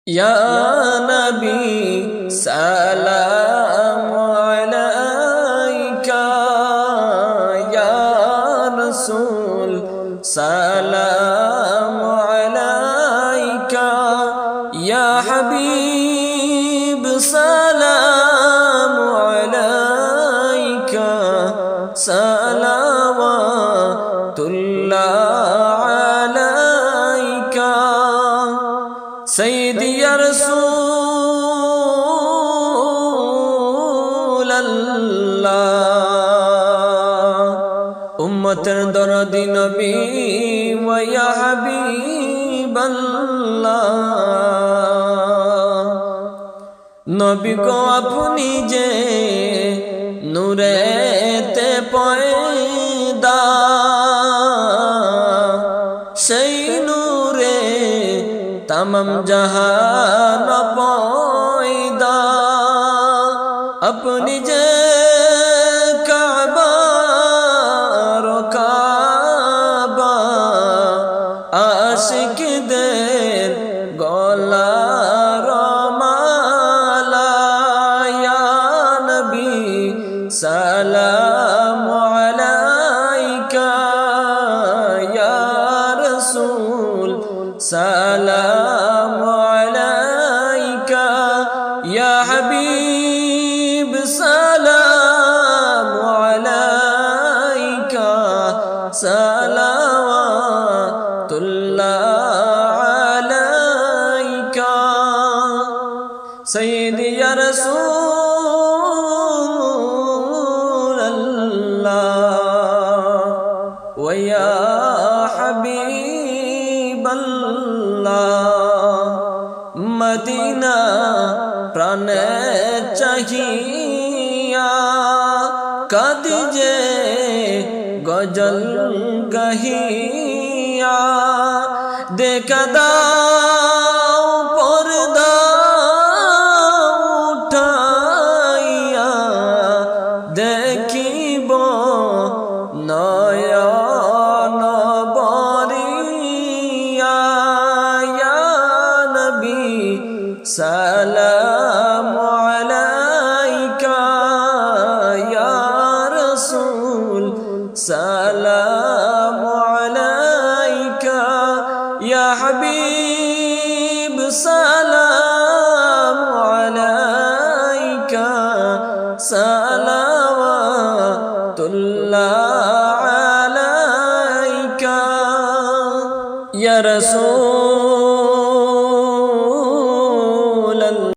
ইয়া নবী সালামু আলাইকা, ইয়া রাসূল সালামু আলাইকা, ইয়া হাবিব সালামু আলাইকা, সালাওয়াতুল্লাহ আলাইকা। সাইয়্যিদি ইয়া রাসূলাল্লাহ, উম্মতের দরদি নবী ওয়া ইয়া হাবিবাল্লাহ। নবী গো আপনি যে নূরেতে পয়দা, সেই নূরে तमाम जहान पैदा। अपनी जे काबा रो काबा, आशिक देर गला रो माला। या नबी सलाम अलैका, या रसूल सलाम अलैका, या हबीब सलाम अलैका, सलावतुल्लाह अलैका। सय्यिदी या रसूलल्लाह व या मदीना प्राणे चाहिया, कदी जे गजल गहिया। देखा दाओ पर्दा उठाइया, देखिब नयन बरिया। सलाम अलैका, या रसूल सलाम अलैका, या हबीब सलाम